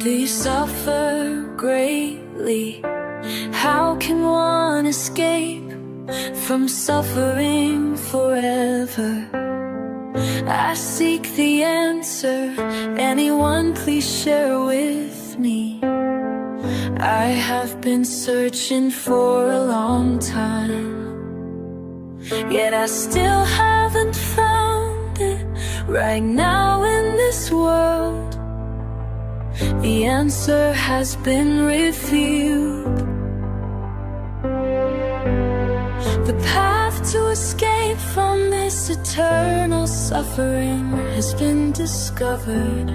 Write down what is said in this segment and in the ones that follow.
Please suffer greatly. How can one escape from suffering forever? I seek the answer. Anyone please share with me? I have been searching for a long time, yet I still haven't found it. Right now in this world, the answer has been revealed. The path to escape from this eternal suffering has been discovered.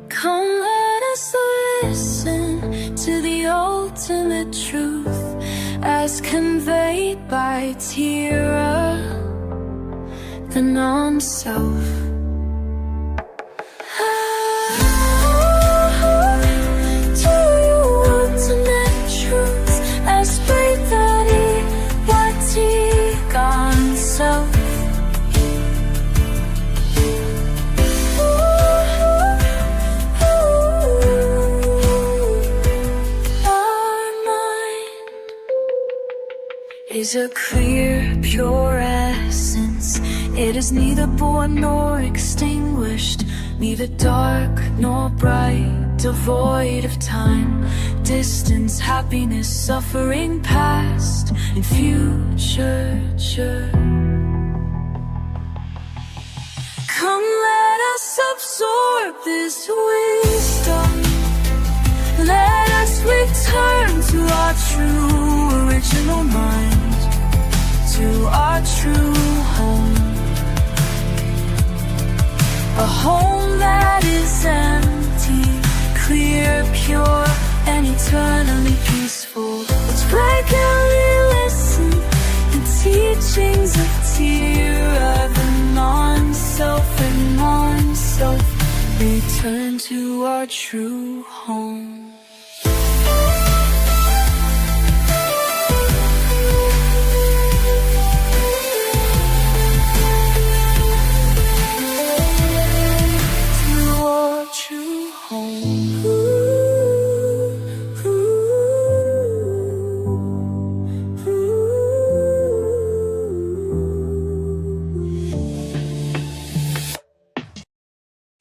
Come, let us listen to the ultimate truth as conveyed by Tira, the non-self. Is a clear, pure essence. It is neither born nor extinguished, neither dark nor bright, devoid of time, distance, happiness, suffering, past and future. Come, let us absorb this wisdom. Let us return to our true original mind, to our true home. A home that is empty, clear, pure, and eternally peaceful. Let's regularly listen to teachings of Tira, the non-self and non-self. Return to our true home.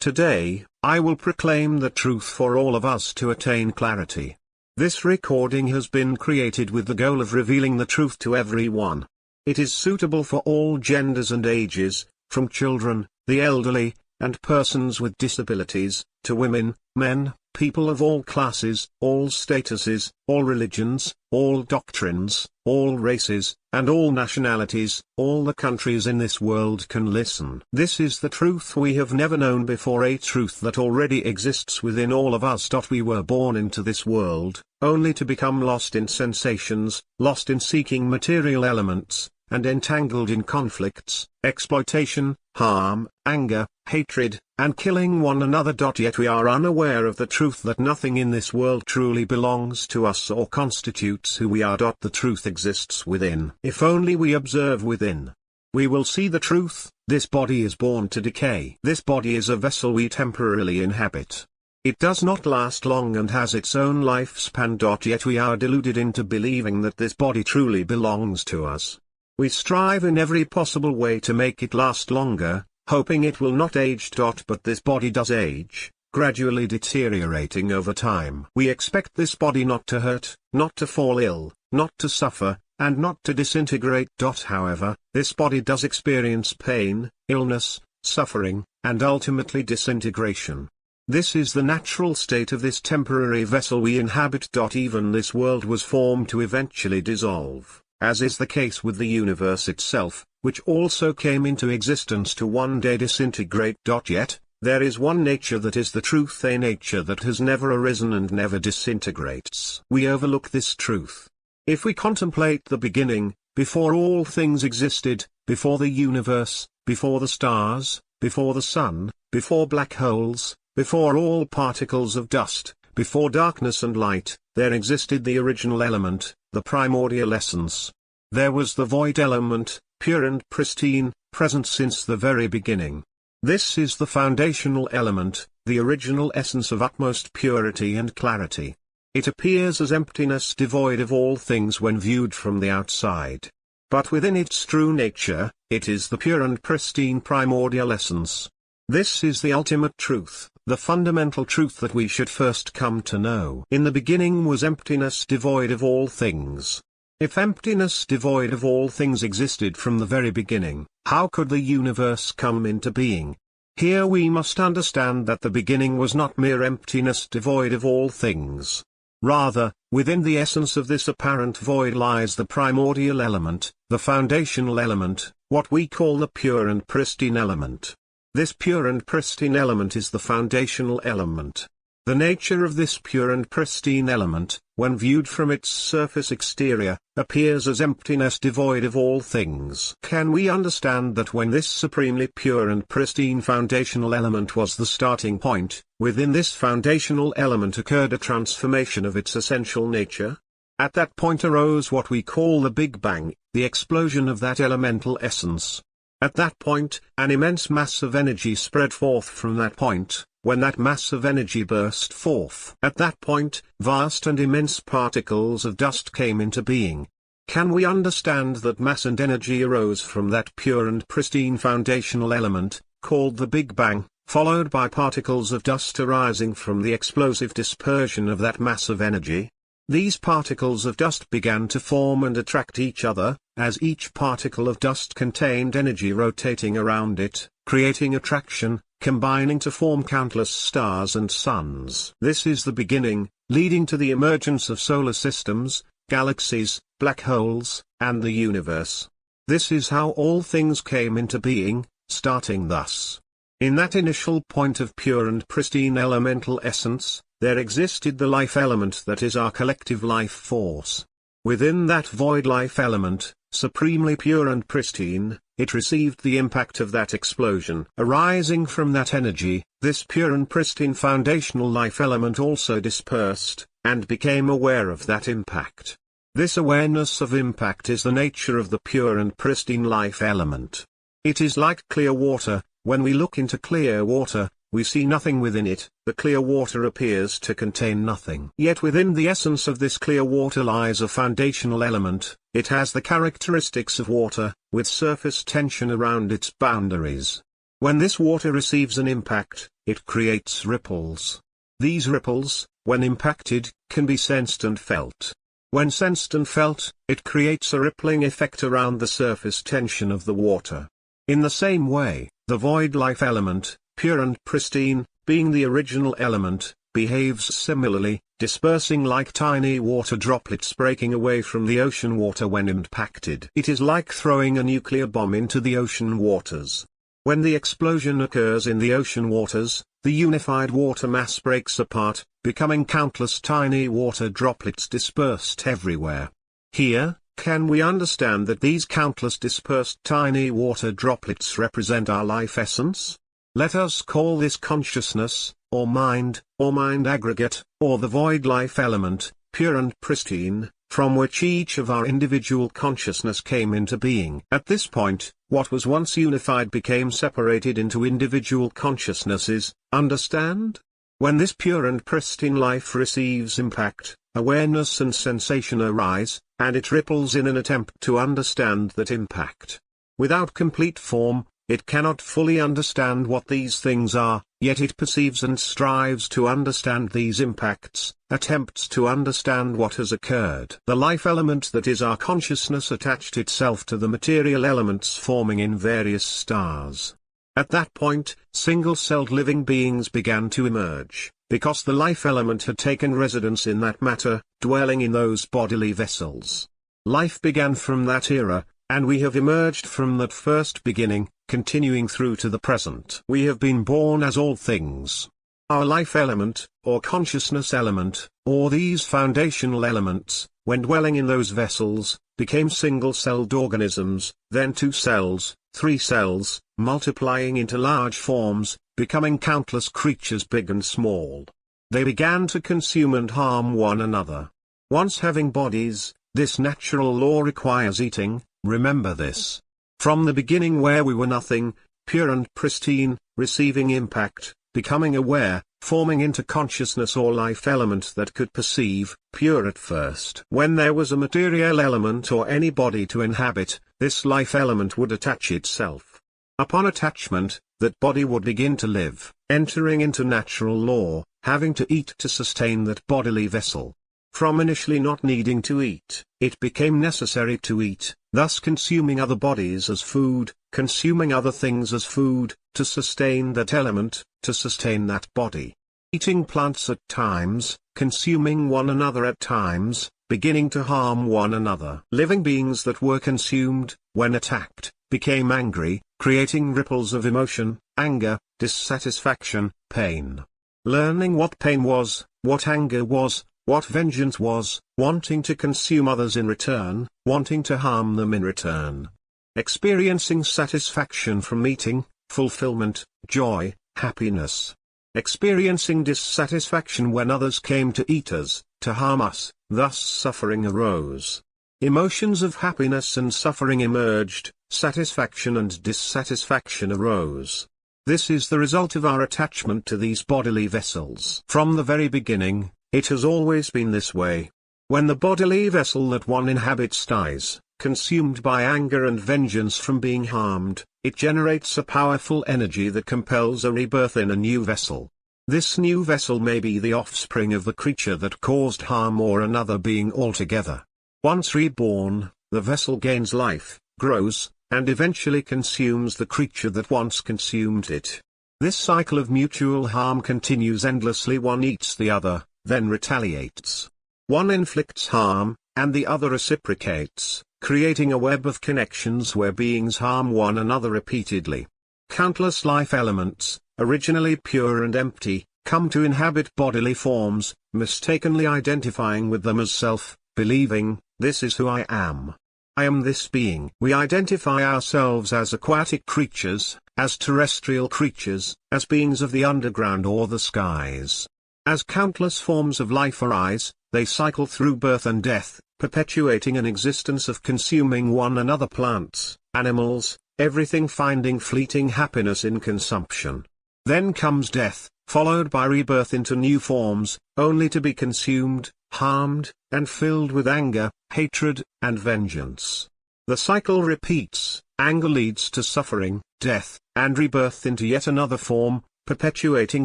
Today, I will proclaim the truth for all of us to attain clarity. This recording has been created with the goal of revealing the truth to everyone. It is suitable for all genders and ages, from children, the elderly, and persons with disabilities, to women, men, people of all classes, all statuses, all religions, all doctrines, all races, and all nationalities. All the countries in this world can listen. This is the truth we have never known before, a truth that already exists within all of us. We were born into this world, only to become lost in sensations, lost in seeking material elements, and entangled in conflicts, exploitation, harm, anger, hatred, and killing one another. Yet we are unaware of the truth that nothing in this world truly belongs to us or constitutes who we are. The truth exists within. If only we observe within, we will see the truth. This body is born to decay. This body is a vessel we temporarily inhabit. It does not last long and has its own lifespan. Yet we are deluded into believing that this body truly belongs to us. We strive in every possible way to make it last longer, hoping it will not age. But this body does age, gradually deteriorating over time. We expect this body not to hurt, not to fall ill, not to suffer, and not to disintegrate. However, this body does experience pain, illness, suffering, and ultimately disintegration. This is the natural state of this temporary vessel we inhabit. Even this world was formed to eventually dissolve, as is the case with the universe itself, which also came into existence to one day disintegrate. Yet, there is one nature that is the truth, a nature that has never arisen and never disintegrates. We overlook this truth. If we contemplate the beginning, before all things existed, before the universe, before the stars, before the sun, before black holes, before all particles of dust, before darkness and light, there existed the original element, the primordial essence. There was the void element, pure and pristine, present since the very beginning. This is the foundational element, the original essence of utmost purity and clarity. It appears as emptiness devoid of all things when viewed from the outside. But within its true nature, it is the pure and pristine primordial essence. This is the ultimate truth, the fundamental truth that we should first come to know. In the beginning was emptiness devoid of all things. If emptiness devoid of all things existed from the very beginning, how could the universe come into being? Here we must understand that the beginning was not mere emptiness devoid of all things. Rather, within the essence of this apparent void lies the primordial element, the foundational element, what we call the pure and pristine element. This pure and pristine element is the foundational element. The nature of this pure and pristine element, when viewed from its surface exterior, appears as emptiness devoid of all things. Can we understand that when this supremely pure and pristine foundational element was the starting point, within this foundational element occurred a transformation of its essential nature? At that point arose what we call the Big Bang, the explosion of that elemental essence. At that point, an immense mass of energy spread forth from that point. When that mass of energy burst forth, at that point, vast and immense particles of dust came into being. Can we understand that mass and energy arose from that pure and pristine foundational element, called the Big Bang, followed by particles of dust arising from the explosive dispersion of that mass of energy? These particles of dust began to form and attract each other, as each particle of dust contained energy rotating around it, creating attraction, combining to form countless stars and suns. This is the beginning, leading to the emergence of solar systems, galaxies, black holes, and the universe. This is how all things came into being, starting thus. In that initial point of pure and pristine elemental essence, there existed the life element that is our collective life force. Within that void life element, supremely pure and pristine, it received the impact of that explosion. Arising from that energy, this pure and pristine foundational life element also dispersed, and became aware of that impact. This awareness of impact is the nature of the pure and pristine life element. It is like clear water. When we look into clear water, we see nothing within it. The clear water appears to contain nothing. Yet within the essence of this clear water lies a foundational element. It has the characteristics of water, with surface tension around its boundaries. When this water receives an impact, it creates ripples. These ripples, when impacted, can be sensed and felt. When sensed and felt, it creates a rippling effect around the surface tension of the water. In the same way, the void life element, pure and pristine, being the original element, behaves similarly, dispersing like tiny water droplets breaking away from the ocean water when impacted. It is like throwing a nuclear bomb into the ocean waters. When the explosion occurs in the ocean waters, the unified water mass breaks apart, becoming countless tiny water droplets dispersed everywhere. Here, can we understand that these countless dispersed tiny water droplets represent our life essence? Let us call this consciousness, or mind aggregate, or the void life element, pure and pristine, from which each of our individual consciousness came into being. At this point, what was once unified became separated into individual consciousnesses, understand? When this pure and pristine life receives impact, awareness and sensation arise, and it ripples in an attempt to understand that impact. Without complete form, it cannot fully understand what these things are, yet it perceives and strives to understand these impacts, attempts to understand what has occurred. The life element that is our consciousness attached itself to the material elements forming in various stars. At that point, single-celled living beings began to emerge, because the life element had taken residence in that matter, dwelling in those bodily vessels. Life began from that era, and we have emerged from that first beginning, continuing through to the present. We have been born as all things. Our life element, or consciousness element, or these foundational elements, when dwelling in those vessels, became single-celled organisms, then 2 cells, 3 cells, multiplying into large forms, becoming countless creatures big and small. They began to consume and harm one another. Once having bodies, this natural law requires eating, remember this. From the beginning where we were nothing, pure and pristine, receiving impact, becoming aware, forming into consciousness or life element that could perceive, pure at first. When there was a material element or any body to inhabit, this life element would attach itself. Upon attachment, that body would begin to live, entering into natural law, having to eat to sustain that bodily vessel. From initially not needing to eat, it became necessary to eat, thus consuming other bodies as food, consuming other things as food, to sustain that element, to sustain that body. Eating plants at times, consuming one another at times, beginning to harm one another. Living beings that were consumed, when attacked, became angry, creating ripples of emotion, anger, dissatisfaction, pain. Learning what pain was, what anger was, what vengeance was, wanting to consume others in return, wanting to harm them in return. Experiencing satisfaction from eating, fulfillment, joy, happiness. Experiencing dissatisfaction when others came to eat us, to harm us, thus suffering arose. Emotions of happiness and suffering emerged, satisfaction and dissatisfaction arose. This is the result of our attachment to these bodily vessels. From the very beginning, it has always been this way. When the bodily vessel that one inhabits dies, consumed by anger and vengeance from being harmed, it generates a powerful energy that compels a rebirth in a new vessel. This new vessel may be the offspring of the creature that caused harm or another being altogether. Once reborn, the vessel gains life, grows, and eventually consumes the creature that once consumed it. This cycle of mutual harm continues endlessly. One eats the other, then retaliates. One inflicts harm, and the other reciprocates, creating a web of connections where beings harm one another repeatedly. Countless life elements, originally pure and empty, come to inhabit bodily forms, mistakenly identifying with them as self, believing, "This is who I am. I am this being." We identify ourselves as aquatic creatures, as terrestrial creatures, as beings of the underground or the skies. As countless forms of life arise, they cycle through birth and death, perpetuating an existence of consuming one another, plants, animals, everything, finding fleeting happiness in consumption. Then comes death, followed by rebirth into new forms, only to be consumed, harmed, and filled with anger, hatred, and vengeance. The cycle repeats. Anger leads to suffering, death, and rebirth into yet another form, perpetuating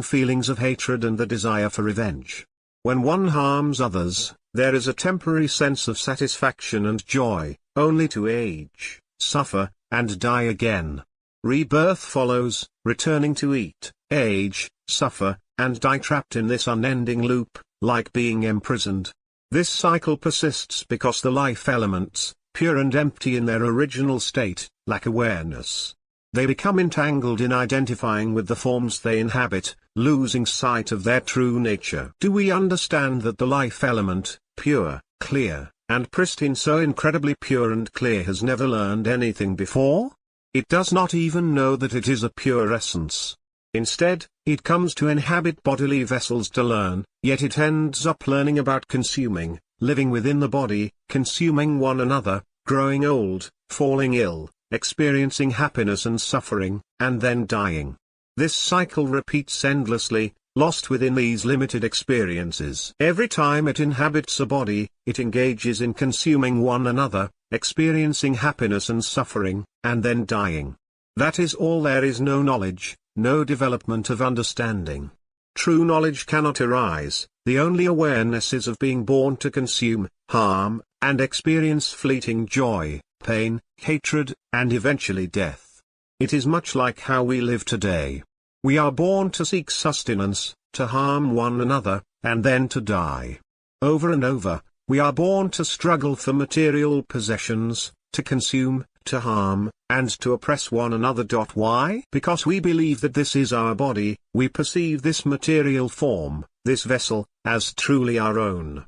feelings of hatred and the desire for revenge. When one harms others, there is a temporary sense of satisfaction and joy, only to age, suffer, and die again. Rebirth follows, returning to eat, age, suffer, and die, trapped in this unending loop, like being imprisoned. This cycle persists because the life elements, pure and empty in their original state, lack awareness. They become entangled in identifying with the forms they inhabit, losing sight of their true nature. Do we understand that the life element, pure, clear, and pristine, so incredibly pure and clear, has never learned anything before? It does not even know that it is a pure essence. Instead, it comes to inhabit bodily vessels to learn, yet it ends up learning about consuming, living within the body, consuming one another, growing old, falling ill, experiencing happiness and suffering, and then dying. This cycle repeats endlessly, lost within these limited experiences. Every time it inhabits a body, it engages in consuming one another, experiencing happiness and suffering, and then dying. That is all. There is no knowledge, no development of understanding. True knowledge cannot arise. The only awareness is of being born to consume, harm, and experience fleeting joy, pain, hatred, and eventually death. It is much like how we live today. We are born to seek sustenance, to harm one another, and then to die. Over and over, we are born to struggle for material possessions, to consume, to harm, and to oppress one another. Why? Because we believe that this is our body, we perceive this material form, this vessel, as truly our own.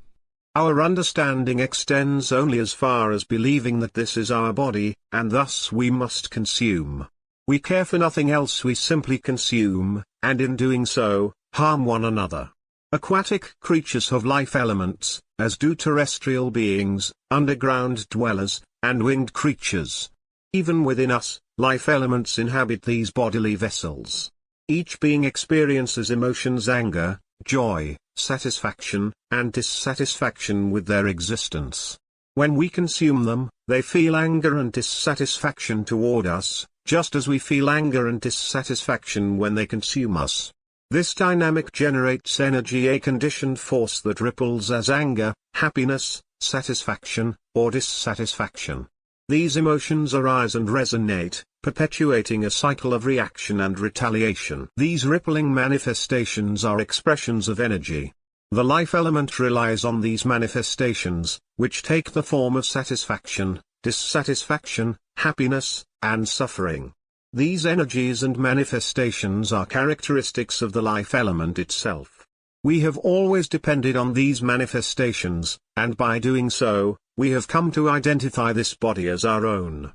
Our understanding extends only as far as believing that this is our body, and thus we must consume. We care for nothing else, we simply consume, and in doing so, harm one another. Aquatic creatures have life elements, as do terrestrial beings, underground dwellers, and winged creatures. Even within us, life elements inhabit these bodily vessels. Each being experiences emotions: anger, joy, satisfaction, and dissatisfaction with their existence. When we consume them, they feel anger and dissatisfaction toward us, just as we feel anger and dissatisfaction when they consume us. This dynamic generates energy, a conditioned force that ripples as anger, happiness, satisfaction, or dissatisfaction. These emotions arise and resonate, perpetuating a cycle of reaction and retaliation. These rippling manifestations are expressions of energy. The life element relies on these manifestations, which take the form of satisfaction, dissatisfaction, happiness, and suffering. These energies and manifestations are characteristics of the life element itself. We have always depended on these manifestations, and by doing so, we have come to identify this body as our own.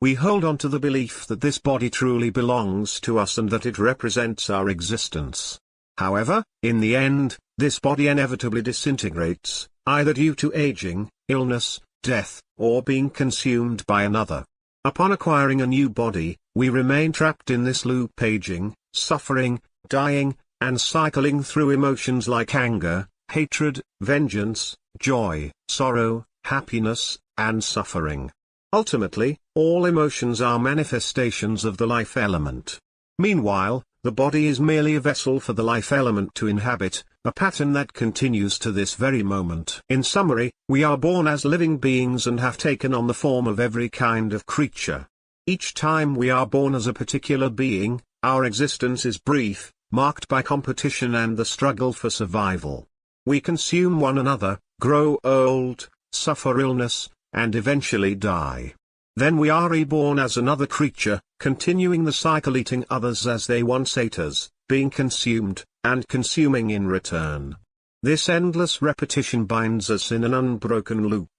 We hold on to the belief that this body truly belongs to us and that it represents our existence. However, in the end, this body inevitably disintegrates, either due to aging, illness, death, or being consumed by another. Upon acquiring a new body, we remain trapped in this loop, aging, suffering, dying, and cycling through emotions like anger, hatred, vengeance, joy, sorrow, happiness, and suffering. Ultimately, all emotions are manifestations of the life element. Meanwhile, the body is merely a vessel for the life element to inhabit, a pattern that continues to this very moment. In summary, we are born as living beings and have taken on the form of every kind of creature. Each time we are born as a particular being, our existence is brief, marked by competition and the struggle for survival. We consume one another, grow old, suffer illness, and eventually die. Then we are reborn as another creature, continuing the cycle, eating others as they once ate us, being consumed, and consuming in return. This endless repetition binds us in an unbroken loop.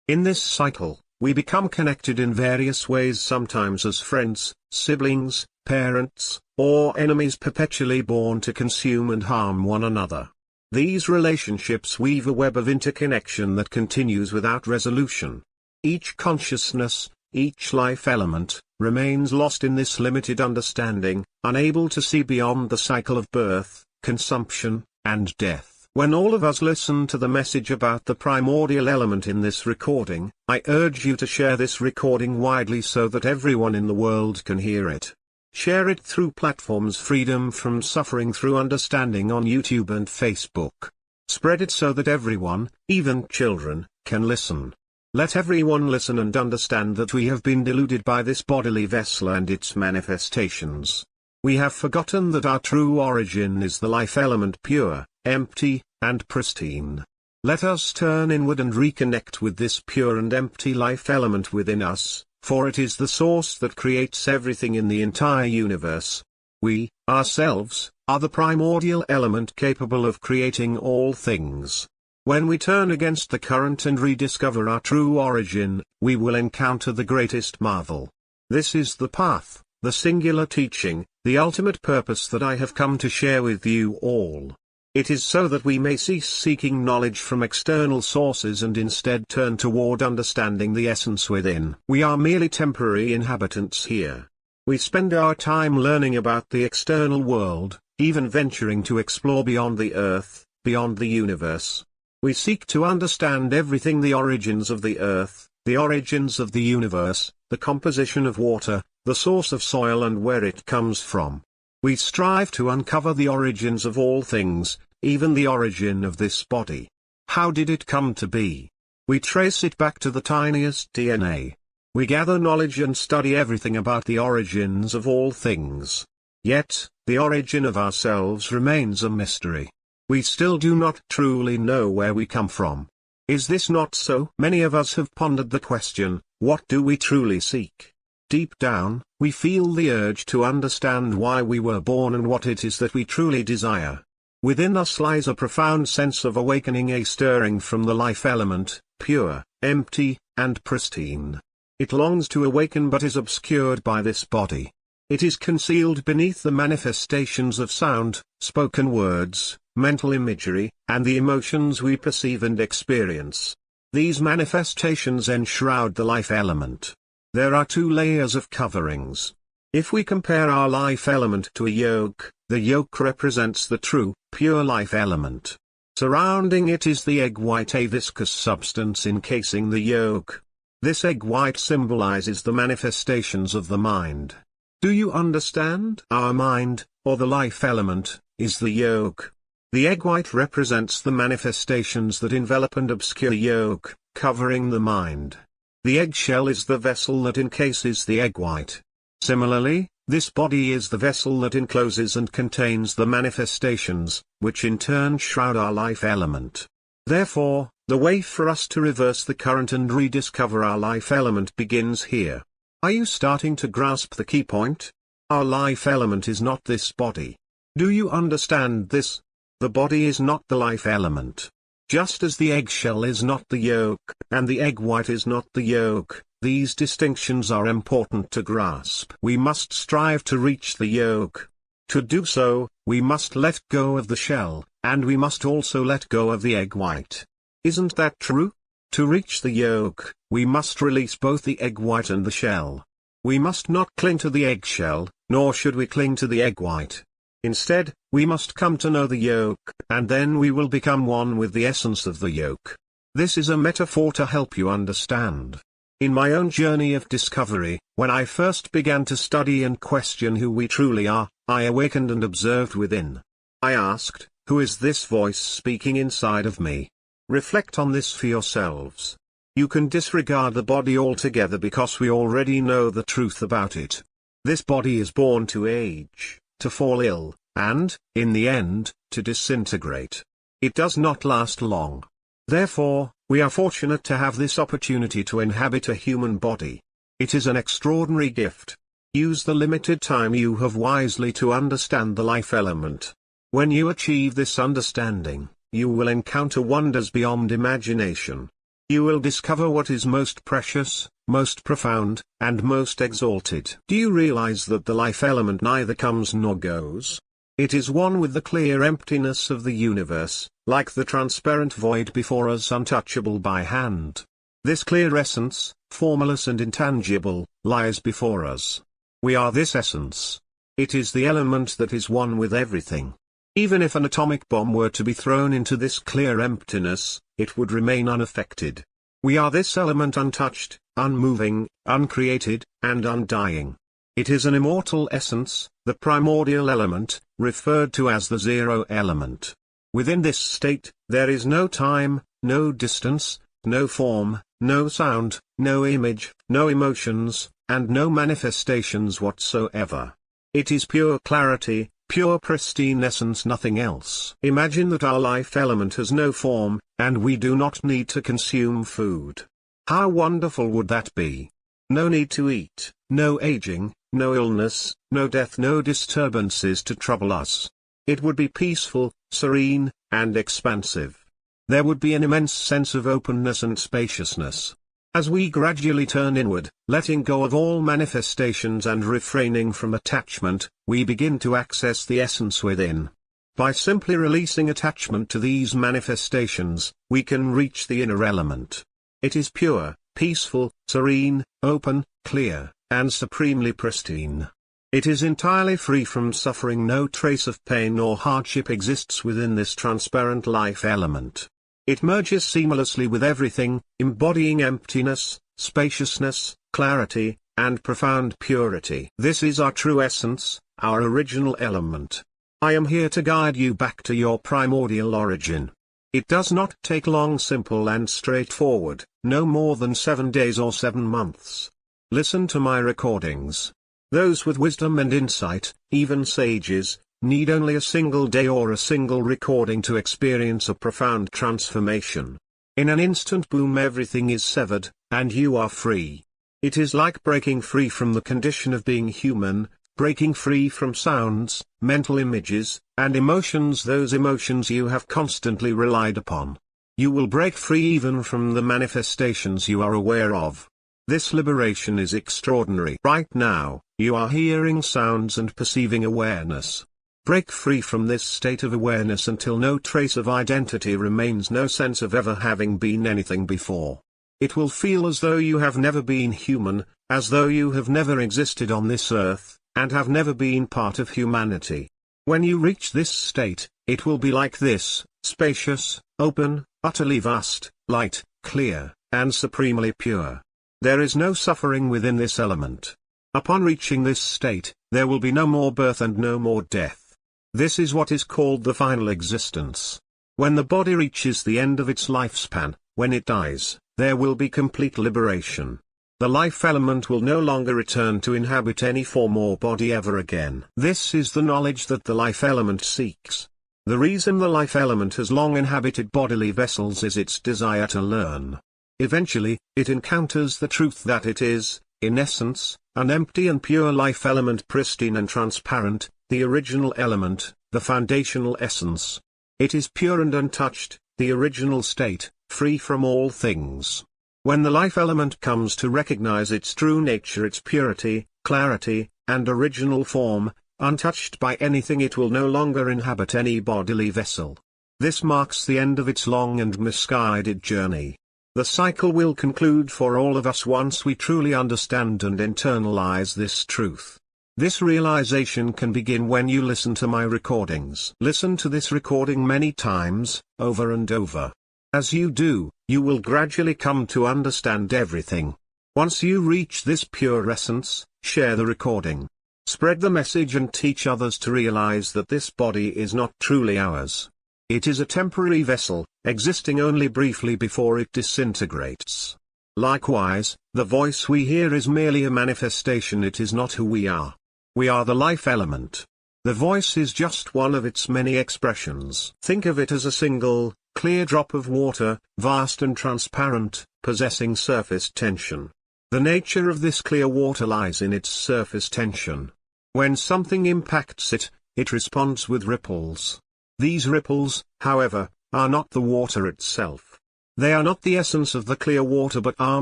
In this cycle, we become connected in various ways, sometimes as friends, siblings, parents, or enemies, perpetually born to consume and harm one another. These relationships weave a web of interconnection that continues without resolution. Each consciousness, each life element, remains lost in this limited understanding, unable to see beyond the cycle of birth, consumption, and death. When all of us listen to the message about the primordial element in this recording, I urge you to share this recording widely so that everyone in the world can hear it. Share it through platforms Freedom from Suffering Through Understanding on YouTube and Facebook. Spread it so that everyone, even children, can listen. Let everyone listen and understand that we have been deluded by this bodily vessel and its manifestations. We have forgotten that our true origin is the life element, pure, empty, and pristine. Let us turn inward and reconnect with this pure and empty life element within us, for it is the source that creates everything in the entire universe. We, ourselves, are the primordial element capable of creating all things. When we turn against the current and rediscover our true origin, we will encounter the greatest marvel. This is the path, the singular teaching, the ultimate purpose that I have come to share with you all. It is so that we may cease seeking knowledge from external sources and instead turn toward understanding the essence within. We are merely temporary inhabitants here. We spend our time learning about the external world, even venturing to explore beyond the earth, beyond the universe. We seek to understand everything: the origins of the earth, the origins of the universe, the composition of water, the source of soil and where it comes from. We strive to uncover the origins of all things, even the origin of this body. How did it come to be? We trace it back to the tiniest DNA. We gather knowledge and study everything about the origins of all things. Yet, the origin of ourselves remains a mystery. We still do not truly know where we come from. Is this not so? Many of us have pondered the question, what do we truly seek? Deep down, we feel the urge to understand why we were born and what it is that we truly desire. Within us lies a profound sense of awakening, a stirring from the life element, pure, empty, and pristine. It longs to awaken but is obscured by this body. It is concealed beneath the manifestations of sound, spoken words, mental imagery, and the emotions we perceive and experience. These manifestations enshroud the life element. There are two layers of coverings. If we compare our life element to a yolk, the yolk represents the true, pure life element. Surrounding it is the egg white, a viscous substance encasing the yolk. This egg white symbolizes the manifestations of the mind. Do you understand? Our mind, or the life element, is the yolk. The egg white represents the manifestations that envelop and obscure the yolk, covering the mind. The eggshell is the vessel that encases the egg white. Similarly, this body is the vessel that encloses and contains the manifestations, which in turn shroud our life element. Therefore, the way for us to reverse the current and rediscover our life element begins here. Are you starting to grasp the key point? Our life element is not this body. Do you understand this? The body is not the life element. Just as the eggshell is not the yolk, and the egg white is not the yolk, these distinctions are important to grasp. We must strive to reach the yolk. To do so, we must let go of the shell, and we must also let go of the egg white. Isn't that true? To reach the yolk, we must release both the egg white and the shell. We must not cling to the eggshell, nor should we cling to the egg white. Instead, we must come to know the yolk, and then we will become one with the essence of the yolk. This is a metaphor to help you understand. In my own journey of discovery, when I first began to study and question who we truly are, I awakened and observed within. I asked, who is this voice speaking inside of me? Reflect on this for yourselves. You can disregard the body altogether because we already know the truth about it. This body is born to age, to fall ill, and, in the end, to disintegrate. It does not last long. Therefore, we are fortunate to have this opportunity to inhabit a human body. It is an extraordinary gift. Use the limited time you have wisely to understand the life element. When you achieve this understanding, you will encounter wonders beyond imagination. You will discover what is most precious, most profound, and most exalted. Do you realize that the life element neither comes nor goes? It is one with the clear emptiness of the universe, like the transparent void before us, untouchable by hand. This clear essence, formless and intangible, lies before us. We are this essence. It is the element that is one with everything. Even if an atomic bomb were to be thrown into this clear emptiness, it would remain unaffected. We are this element, untouched, unmoving, uncreated, and undying. It is an immortal essence, the primordial element, referred to as the zero element. Within this state, there is no time, no distance, no form, no sound, no image, no emotions, and no manifestations whatsoever. It is pure clarity, pure pristine essence, nothing else. Imagine that our life element has no form, and we do not need to consume food. How wonderful would that be? No need to eat, no aging, no illness, no death, no disturbances to trouble us. It would be peaceful, serene, and expansive. There would be an immense sense of openness and spaciousness. As we gradually turn inward, letting go of all manifestations and refraining from attachment, we begin to access the essence within. By simply releasing attachment to these manifestations, we can reach the inner element. It is pure, peaceful, serene, open, clear, and supremely pristine. It is entirely free from suffering. No trace of pain or hardship exists within this transparent life element. It merges seamlessly with everything, embodying emptiness, spaciousness, clarity, and profound purity. This is our true essence, our original element. I am here to guide you back to your primordial origin. It does not take long, simple and straightforward, no more than 7 days or 7 months. Listen to my recordings. Those with wisdom and insight, even sages, need only a single day or a single recording to experience a profound transformation. In an instant, boom, everything is severed, and you are free. It is like breaking free from the condition of being human, breaking free from sounds, mental images, and emotions, those emotions you have constantly relied upon. You will break free even from the manifestations you are aware of. This liberation is extraordinary. Right now, you are hearing sounds and perceiving awareness. Break free from this state of awareness until no trace of identity remains, no sense of ever having been anything before. It will feel as though you have never been human, as though you have never existed on this earth, and have never been part of humanity. When you reach this state, it will be like this, spacious, open, utterly vast, light, clear, and supremely pure. There is no suffering within this element. Upon reaching this state, there will be no more birth and no more death. This is what is called the final existence. When the body reaches the end of its lifespan, when it dies, there will be complete liberation. The life element will no longer return to inhabit any form or body ever again. This is the knowledge that the life element seeks. The reason the life element has long inhabited bodily vessels is its desire to learn. Eventually, it encounters the truth that it is, in essence, an empty and pure life element, pristine and transparent, the original element, the foundational essence. It is pure and untouched, the original state, free from all things. When the life element comes to recognize its true nature, its purity, clarity, and original form, untouched by anything, it will no longer inhabit any bodily vessel. This marks the end of its long and misguided journey. The cycle will conclude for all of us once we truly understand and internalize this truth. This realization can begin when you listen to my recordings. Listen to this recording many times, over and over. As you do, you will gradually come to understand everything. Once you reach this pure essence, share the recording. Spread the message and teach others to realize that this body is not truly ours. It is a temporary vessel, existing only briefly before it disintegrates. Likewise, the voice we hear is merely a manifestation, it is not who we are. We are the life element. The voice is just one of its many expressions. Think of it as a single, clear drop of water, vast and transparent, possessing surface tension. The nature of this clear water lies in its surface tension. When something impacts it, it responds with ripples. These ripples, however, are not the water itself. They are not the essence of the clear water but are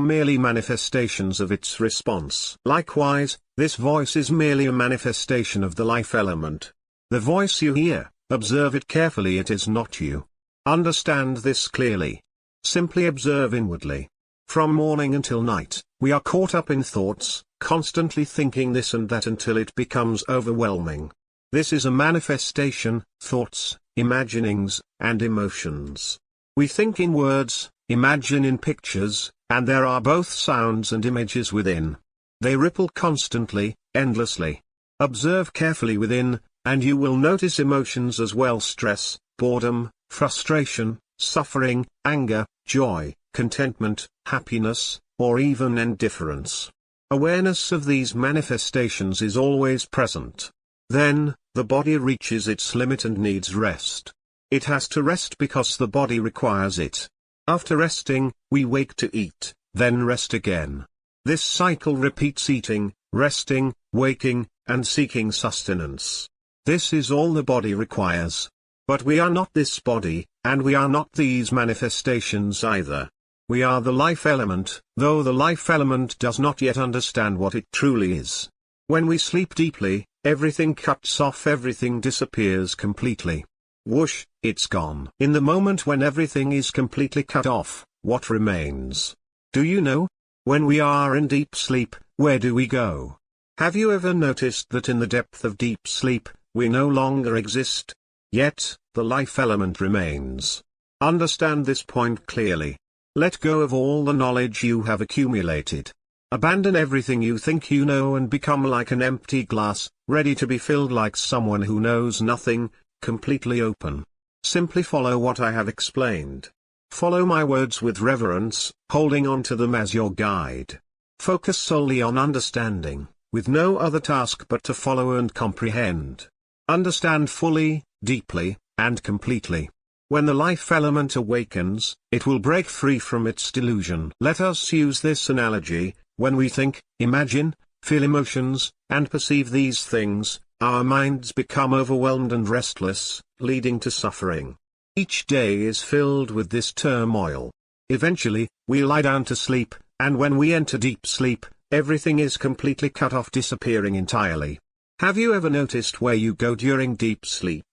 merely manifestations of its response. Likewise, this voice is merely a manifestation of the life element. The voice you hear, observe it carefully, it is not you. Understand this clearly. Simply observe inwardly. From morning until night, we are caught up in thoughts, constantly thinking this and that until it becomes overwhelming. This is a manifestation, thoughts, imaginings, and emotions. We think in words, imagine in pictures, and there are both sounds and images within. They ripple constantly, endlessly. Observe carefully within, and you will notice emotions as well: stress, boredom, frustration, suffering, anger, joy, contentment, happiness, or even indifference. Awareness of these manifestations is always present. Then, the body reaches its limit and needs rest. It has to rest because the body requires it. After resting, we wake to eat, then rest again. This cycle repeats: eating, resting, waking, and seeking sustenance. This is all the body requires. But we are not this body, and we are not these manifestations either. We are the life element, though the life element does not yet understand what it truly is. When we sleep deeply, everything cuts off, everything disappears completely. Whoosh, it's gone. In the moment when everything is completely cut off, what remains? Do you know? When we are in deep sleep, where do we go? Have you ever noticed that in the depth of deep sleep, we no longer exist? Yet, the life element remains. Understand this point clearly. Let go of all the knowledge you have accumulated. Abandon everything you think you know and become like an empty glass, ready to be filled, like someone who knows nothing, completely open. Simply follow what I have explained. Follow my words with reverence, holding on to them as your guide. Focus solely on understanding, with no other task but to follow and comprehend. Understand fully, deeply, and completely. When the life element awakens, it will break free from its delusion. Let us use this analogy. When we think, imagine, feel emotions, and perceive these things, our minds become overwhelmed and restless, leading to suffering. Each day is filled with this turmoil. Eventually, we lie down to sleep, and when we enter deep sleep, everything is completely cut off, disappearing entirely. Have you ever noticed where you go during deep sleep?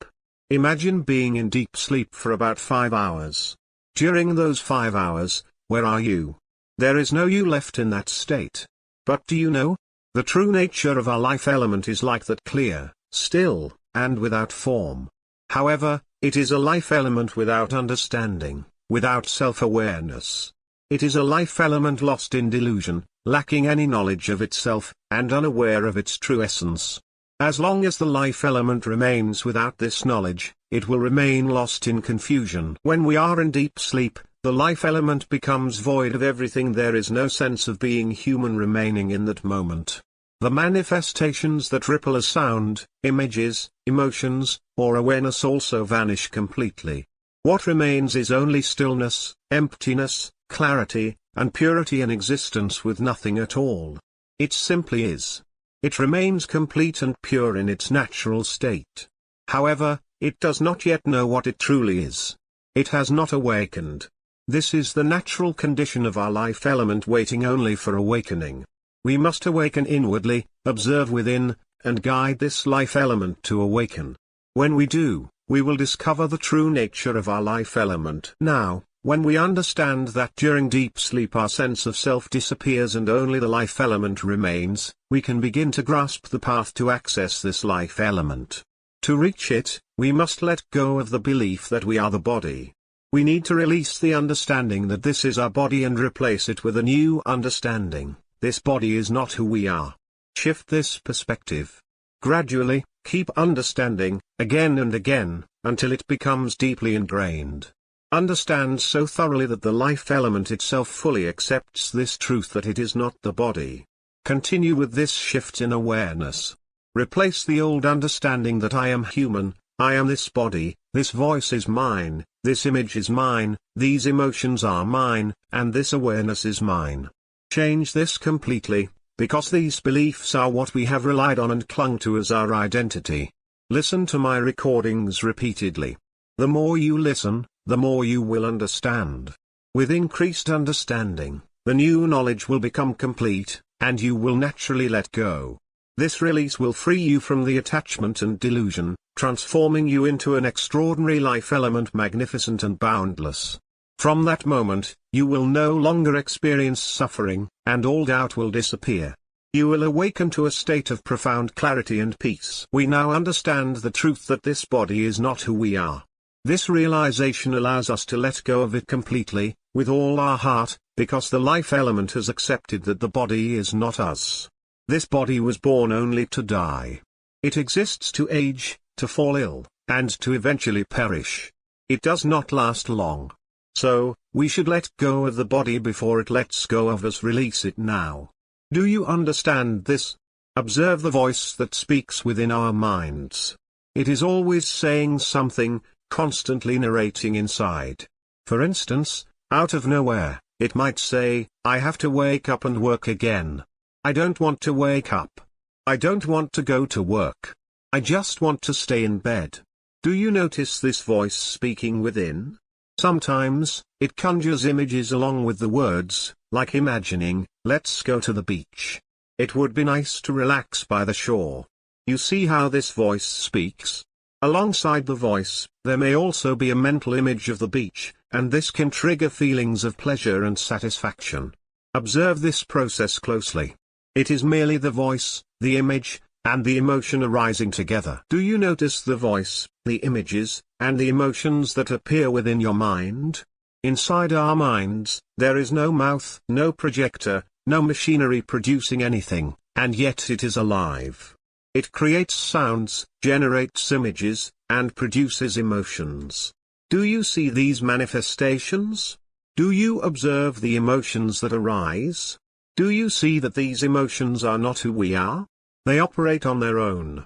Imagine being in deep sleep for about 5 hours. During those 5 hours, where are you? There is no you left in that state. But do you know? The true nature of our life element is like that, clear, still, and without form. However, it is a life element without understanding, without self-awareness. It is a life element lost in delusion, lacking any knowledge of itself, and unaware of its true essence. As long as the life element remains without this knowledge, it will remain lost in confusion. When we are in deep sleep, the life element becomes void of everything. There is no sense of being human remaining in that moment. The manifestations that ripple as sound, images, emotions, or awareness also vanish completely. What remains is only stillness, emptiness, clarity, and purity in existence with nothing at all. It simply is. It remains complete and pure in its natural state. However, it does not yet know what it truly is. It has not awakened. This is the natural condition of our life element, waiting only for awakening. We must awaken inwardly, observe within, and guide this life element to awaken. When we do, we will discover the true nature of our life element. Now, when we understand that during deep sleep our sense of self disappears and only the life element remains, we can begin to grasp the path to access this life element. To reach it, we must let go of the belief that we are the body. We need to release the understanding that this is our body and replace it with a new understanding: this body is not who we are. Shift this perspective. Gradually, keep understanding, again and again, until it becomes deeply ingrained. Understand so thoroughly that the life element itself fully accepts this truth that it is not the body. Continue with this shift in awareness. Replace the old understanding that I am human, I am this body, this voice is mine, this image is mine, these emotions are mine, and this awareness is mine. Change this completely, because these beliefs are what we have relied on and clung to as our identity. Listen to my recordings repeatedly. The more you listen, the more you will understand. With increased understanding, the new knowledge will become complete, and you will naturally let go. This release will free you from the attachment and delusion, transforming you into an extraordinary life element, magnificent and boundless. From that moment, you will no longer experience suffering, and all doubt will disappear. You will awaken to a state of profound clarity and peace. We now understand the truth that this body is not who we are. This realization allows us to let go of it completely, with all our heart, because the life element has accepted that the body is not us. This body was born only to die. It exists to age, to fall ill, and to eventually perish. It does not last long. So, we should let go of the body before it lets go of us. Release it now. Do you understand this? Observe the voice that speaks within our minds. It is always saying something, constantly narrating inside. For instance, out of nowhere, it might say, I have to wake up and work again. I don't want to wake up. I don't want to go to work. I just want to stay in bed. Do you notice this voice speaking within? Sometimes, it conjures images along with the words, like imagining, let's go to the beach. It would be nice to relax by the shore. You see how this voice speaks? Alongside the voice, there may also be a mental image of the beach, and this can trigger feelings of pleasure and satisfaction. Observe this process closely. It is merely the voice, the image, and the emotion arising together. Do you notice the voice, the images, and the emotions that appear within your mind? Inside our minds, there is no mouth, no projector, no machinery producing anything, and yet it is alive. It creates sounds, generates images, and produces emotions. Do you see these manifestations? Do you observe the emotions that arise? Do you see that these emotions are not who we are? They operate on their own.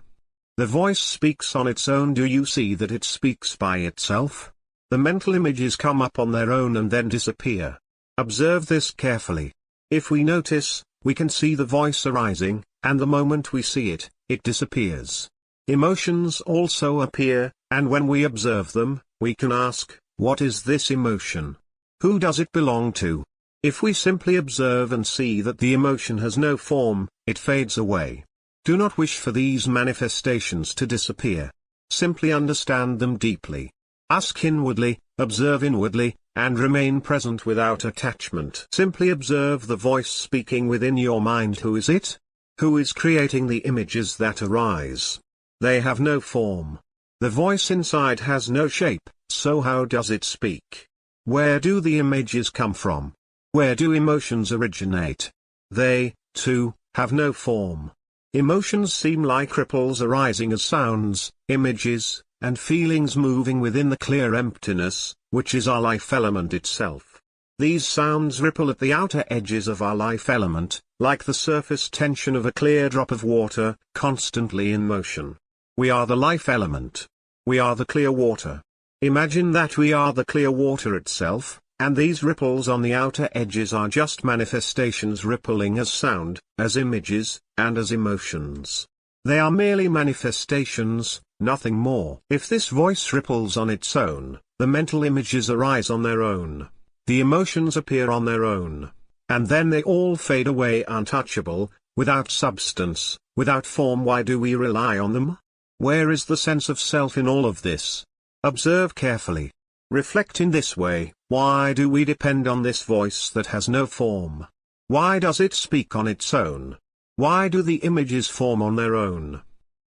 The voice speaks on its own. Do you see that it speaks by itself? The mental images come up on their own and then disappear. Observe this carefully. If we notice, we can see the voice arising, and the moment we see it, it disappears. Emotions also appear, and when we observe them, we can ask, what is this emotion? Who does it belong to? If we simply observe and see that the emotion has no form, it fades away. Do not wish for these manifestations to disappear. Simply understand them deeply. Ask inwardly, Observe inwardly, and remain present without attachment. Simply observe the voice speaking within your mind. Who is it? Who is creating the images that arise? They have no form. The voice inside has no shape, so how does it speak? Where do the images come from? Where do emotions originate? They, too, have no form. Emotions seem like ripples arising as sounds, images, and feelings moving within the clear emptiness, which is our life element itself. These sounds ripple at the outer edges of our life element, like the surface tension of a clear drop of water, constantly in motion. We are the life element. We are the clear water. Imagine that we are the clear water itself, and these ripples on the outer edges are just manifestations rippling as sound, as images, and as emotions. They are merely manifestations, nothing more. If this voice ripples on its own, the mental images arise on their own. The emotions appear on their own. And then they all fade away untouchable, without substance, without form. Why do we rely on them? Where is the sense of self in all of this? Observe carefully. Reflect in this way. Why do we depend on this voice that has no form? Why does it speak on its own? Why do the images form on their own?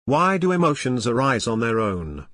Why do emotions arise on their own?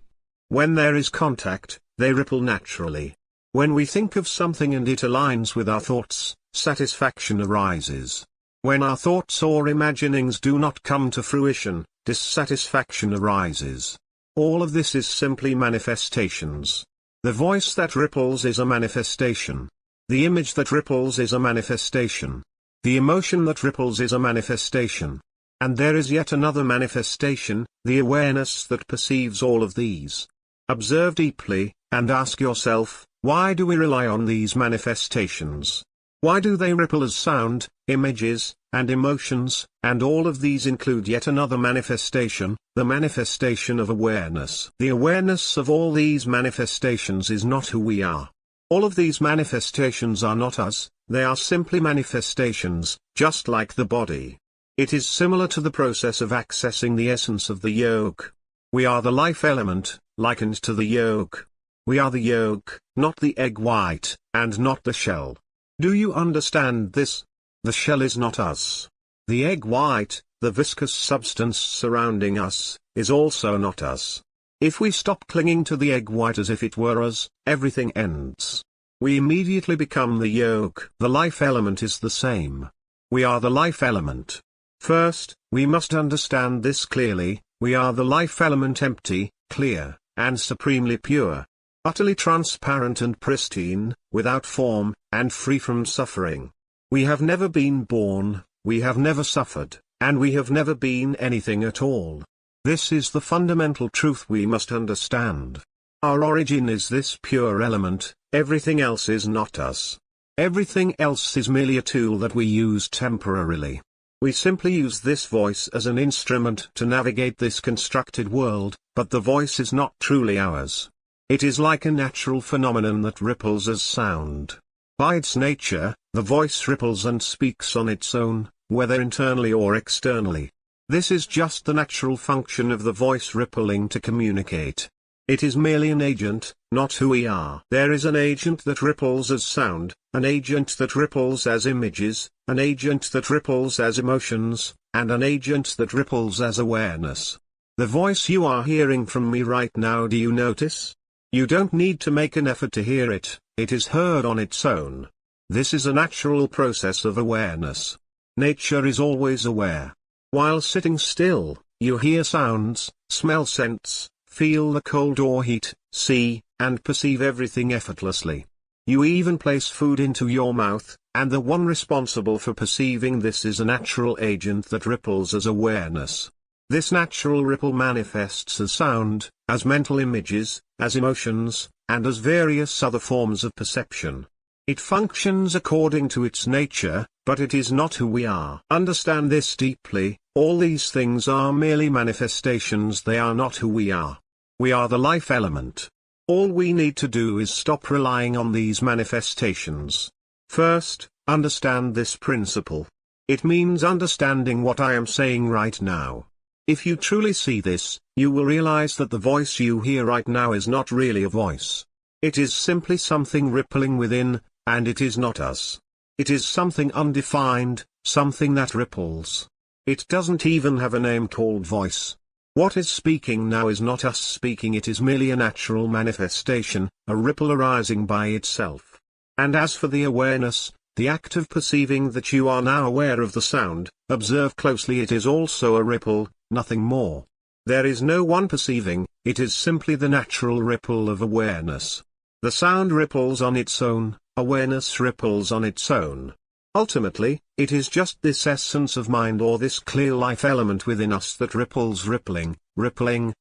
When there is contact, they ripple naturally. When we think of something and it aligns with our thoughts, satisfaction arises. When our thoughts or imaginings do not come to fruition, dissatisfaction arises. All of this is simply manifestations. The voice that ripples is a manifestation. The image that ripples is a manifestation. The emotion that ripples is a manifestation. And there is yet another manifestation, the awareness that perceives all of these. Observe deeply, and ask yourself, why do we rely on these manifestations? Why do they ripple as sound, images, and emotions, and all of these include yet another manifestation, the manifestation of awareness. The awareness of all these manifestations is not who we are. All of these manifestations are not us, they are simply manifestations, just like the body. It is similar to the process of accessing the essence of the yolk. We are the life element, likened to the yolk. We are the yolk, not the egg white, and not the shell. Do you understand this? The shell is not us. The egg white, the viscous substance surrounding us, is also not us. If we stop clinging to the egg white as if it were us, everything ends. We immediately become the yolk. The life element is the same. We are the life element. First, we must understand this clearly. We are the life element, empty, clear, and supremely pure. Utterly transparent and pristine, without form, and free from suffering. We have never been born, we have never suffered, and we have never been anything at all. This is the fundamental truth we must understand. Our origin is this pure element, everything else is not us. Everything else is merely a tool that we use temporarily. We simply use this voice as an instrument to navigate this constructed world, but the voice is not truly ours. It is like a natural phenomenon that ripples as sound. By its nature, the voice ripples and speaks on its own, whether internally or externally. This is just the natural function of the voice rippling to communicate. It is merely an agent, not who we are. There is an agent that ripples as sound, an agent that ripples as images, an agent that ripples as emotions, and an agent that ripples as awareness. The voice you are hearing from me right now, do you notice? You don't need to make an effort to hear it, it is heard on its own. This is a natural process of awareness. Nature is always aware. While sitting still, you hear sounds, smell scents, feel the cold or heat, see, and perceive everything effortlessly. You even place food into your mouth, and the one responsible for perceiving this is a natural agent that ripples as awareness. This natural ripple manifests as sound, as mental images, as emotions, and as various other forms of perception. It functions according to its nature, but it is not who we are. Understand this deeply, all these things are merely manifestations, they are not who we are. We are the life element. All we need to do is stop relying on these manifestations. First, understand this principle. It means understanding what I am saying right now. If you truly see this, you will realize that the voice you hear right now is not really a voice. It is simply something rippling within, and it is not us. It is something undefined, something that ripples. It doesn't even have a name called voice. What is speaking now is not us speaking, it is merely a natural manifestation, a ripple arising by itself. And as for the awareness, the act of perceiving that you are now aware of the sound, observe closely, it is also a ripple, nothing more. There is no one perceiving, it is simply the natural ripple of awareness. The sound ripples on its own, awareness ripples on its own. Ultimately, it is just this essence of mind or this clear life element within us that ripples, rippling,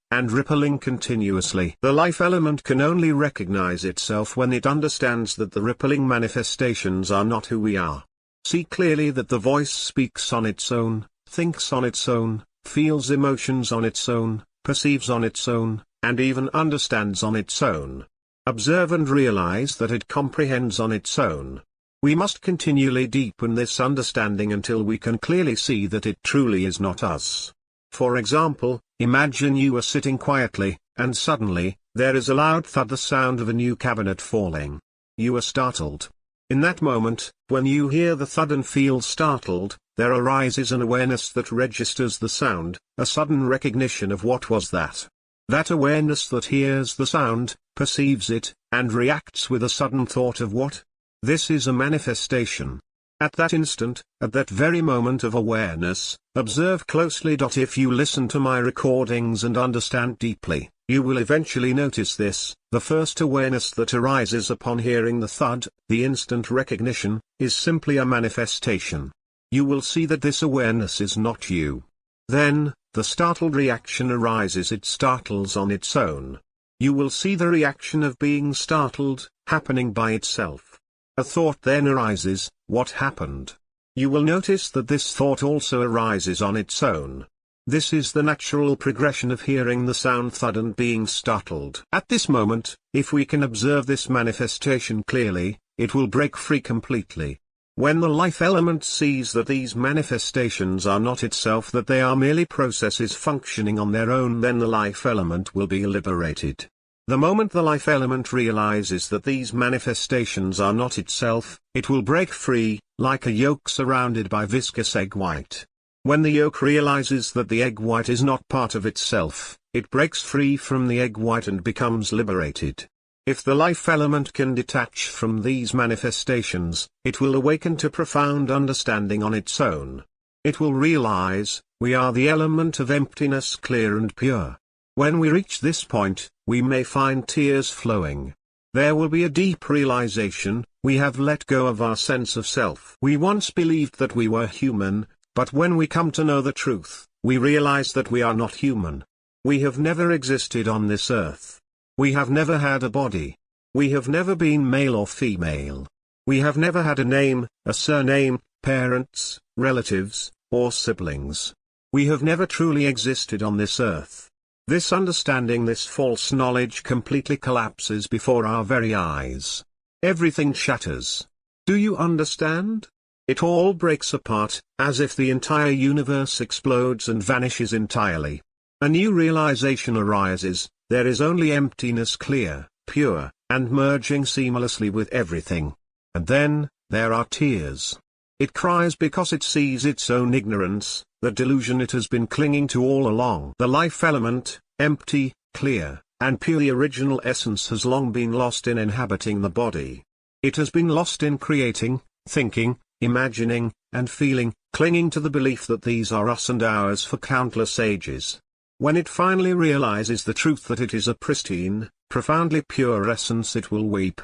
and rippling continuously. The life element can only recognize itself when it understands that the rippling manifestations are not who we are. See clearly that the voice speaks on its own, thinks on its own, feels emotions on its own, perceives on its own, and even understands on its own. Observe and realize that it comprehends on its own. We must continually deepen this understanding until we can clearly see that it truly is not us. For example, imagine you are sitting quietly, and suddenly, there is a loud thud, the sound of a new cabinet falling. You are startled. In that moment, when you hear the thud and feel startled, there arises an awareness that registers the sound, a sudden recognition of what was that. That awareness that hears the sound, perceives it, and reacts with a sudden thought of what? This is a manifestation. At that instant, at that very moment of awareness, observe closely. If you listen to my recordings and understand deeply, you will eventually notice this. The first awareness that arises upon hearing the thud, the instant recognition, is simply a manifestation. You will see that this awareness is not you. Then, the startled reaction arises, it startles on its own. You will see the reaction of being startled, happening by itself. A thought then arises, what happened? You will notice that this thought also arises on its own. This is the natural progression of hearing the sound thud and being startled. At this moment, if we can observe this manifestation clearly, it will break free completely. When the life element sees that these manifestations are not itself, that they are merely processes functioning on their own, then the life element will be liberated. The moment the life element realizes that these manifestations are not itself, it will break free, like a yolk surrounded by viscous egg white. When the yolk realizes that the egg white is not part of itself, it breaks free from the egg white and becomes liberated. If the life element can detach from these manifestations, it will awaken to profound understanding on its own. It will realize, we are the element of emptiness, clear and pure. When we reach this point, we may find tears flowing. There will be a deep realization, we have let go of our sense of self. We once believed that we were human, but when we come to know the truth, we realize that we are not human. We have never existed on this earth. We have never had a body. We have never been male or female. We have never had a name, a surname, parents, relatives, or siblings. We have never truly existed on this earth. This understanding, this false knowledge completely collapses before our very eyes. Everything shatters. Do you understand? It all breaks apart, as if the entire universe explodes and vanishes entirely. A new realization arises, there is only emptiness, clear, pure, and merging seamlessly with everything. And then, there are tears. It cries because it sees its own ignorance, the delusion it has been clinging to all along. The life element, empty, clear, and pure, the original essence, has long been lost in inhabiting the body. It has been lost in creating, thinking, imagining, and feeling, clinging to the belief that these are us and ours for countless ages. When it finally realizes the truth that it is a pristine, profoundly pure essence, it will weep.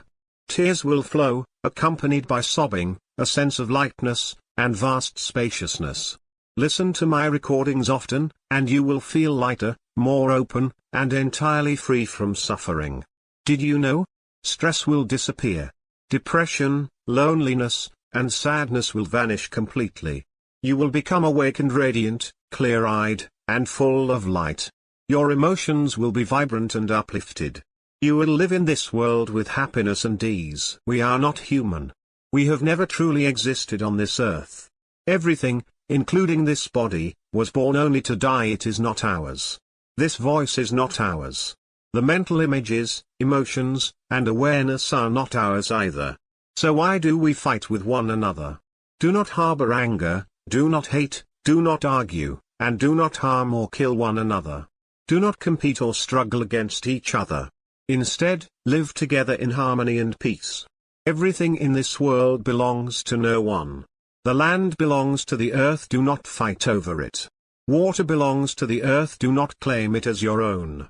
Tears will flow, accompanied by sobbing, a sense of lightness, and vast spaciousness. Listen to my recordings often, and you will feel lighter, more open, and entirely free from suffering. Did you know? Stress will disappear. Depression, loneliness, and sadness will vanish completely. You will become awakened, radiant, clear-eyed, and full of light. Your emotions will be vibrant and uplifted. You will live in this world with happiness and ease. We are not human. We have never truly existed on this earth. Everything, including this body, was born only to die. It is not ours. This voice is not ours. The mental images, emotions, and awareness are not ours either. So why do we fight with one another? Do not harbor anger, do not hate, do not argue, and do not harm or kill one another. Do not compete or struggle against each other. Instead, live together in harmony and peace. Everything in this world belongs to no one. The land belongs to the earth, do not fight over it. Water belongs to the earth, do not claim it as your own.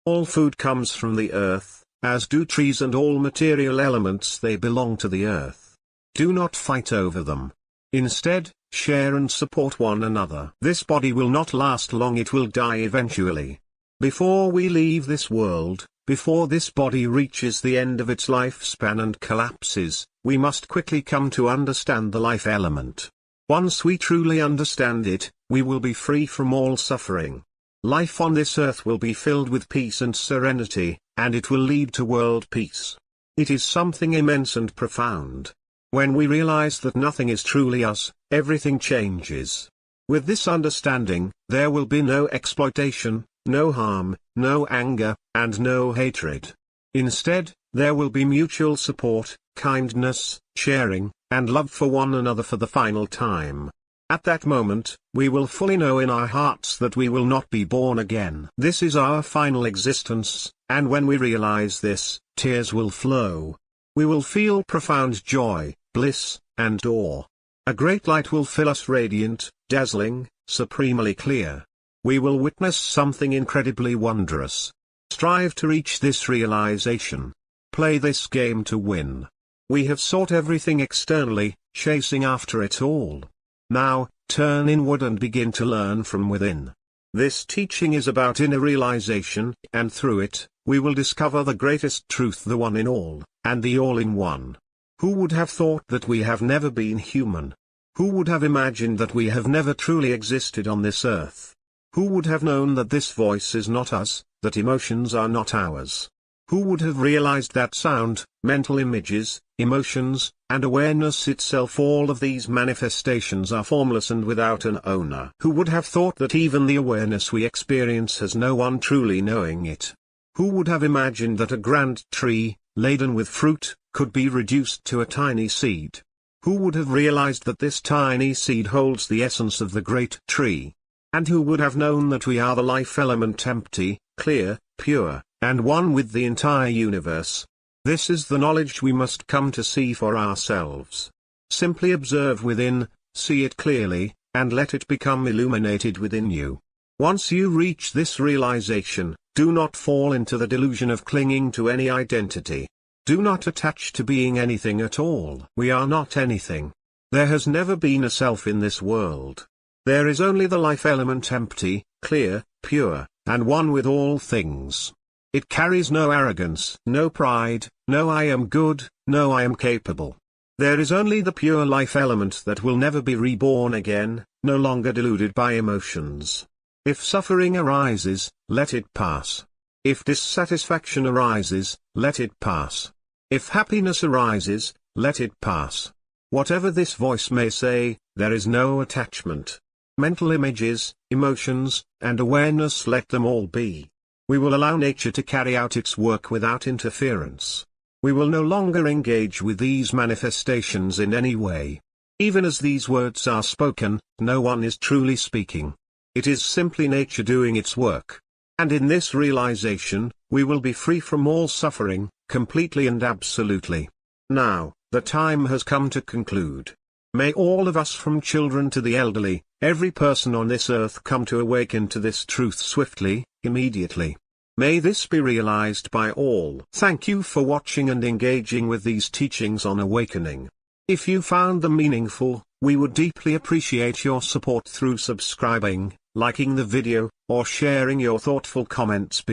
All food comes from the earth, as do trees and all material elements, they belong to the earth. Do not fight over them. Instead, share and support one another. This body will not last long, it will die eventually. Before we leave this world, before this body reaches the end of its lifespan and collapses, we must quickly come to understand the life element. Once we truly understand it, we will be free from all suffering. Life on this earth will be filled with peace and serenity, and it will lead to world peace. It is something immense and profound. When we realize that nothing is truly us, everything changes. With this understanding, there will be no exploitation, no harm, no anger, and no hatred. Instead, there will be mutual support, kindness, sharing, and love for one another for the final time. At that moment, we will fully know in our hearts that we will not be born again. This is our final existence, and when we realize this, tears will flow. We will feel profound joy, bliss, and awe. A great light will fill us, radiant, dazzling, supremely clear. We will witness something incredibly wondrous. Strive to reach this realization. Play this game to win. We have sought everything externally, chasing after it all. Now, turn inward and begin to learn from within. This teaching is about inner realization, and through it, we will discover the greatest truth, the one in all, and the all-in-one. Who would have thought that we have never been human? Who would have imagined that we have never truly existed on this earth? Who would have known that this voice is not us, that emotions are not ours? Who would have realized that sound, mental images, emotions, and awareness itself, all of these manifestations are formless and without an owner? Who would have thought that even the awareness we experience has no one truly knowing it? Who would have imagined that a grand tree, laden with fruit, could be reduced to a tiny seed? Who would have realized that this tiny seed holds the essence of the great tree? And who would have known that we are the life element, empty, clear, pure, and one with the entire universe? This is the knowledge we must come to see for ourselves. Simply observe within, see it clearly, and let it become illuminated within you. Once you reach this realization, do not fall into the delusion of clinging to any identity. Do not attach to being anything at all. We are not anything. There has never been a self in this world. There is only the life element, empty, clear, pure, and one with all things. It carries no arrogance, no pride, no I am good, no I am capable. There is only the pure life element that will never be reborn again, no longer deluded by emotions. If suffering arises, let it pass. If dissatisfaction arises, let it pass. If happiness arises, let it pass. Whatever this voice may say, there is no attachment. Mental images, emotions, and awareness, let them all be. We will allow nature to carry out its work without interference. We will no longer engage with these manifestations in any way. Even as these words are spoken, no one is truly speaking. It is simply nature doing its work. And in this realization, we will be free from all suffering, completely and absolutely. Now, the time has come to conclude. May all of us, from children to the elderly, every person on this earth, come to awaken to this truth swiftly, immediately. May this be realized by all. Thank you for watching and engaging with these teachings on awakening. If you found them meaningful, we would deeply appreciate your support through subscribing, liking the video, or sharing your thoughtful comments below.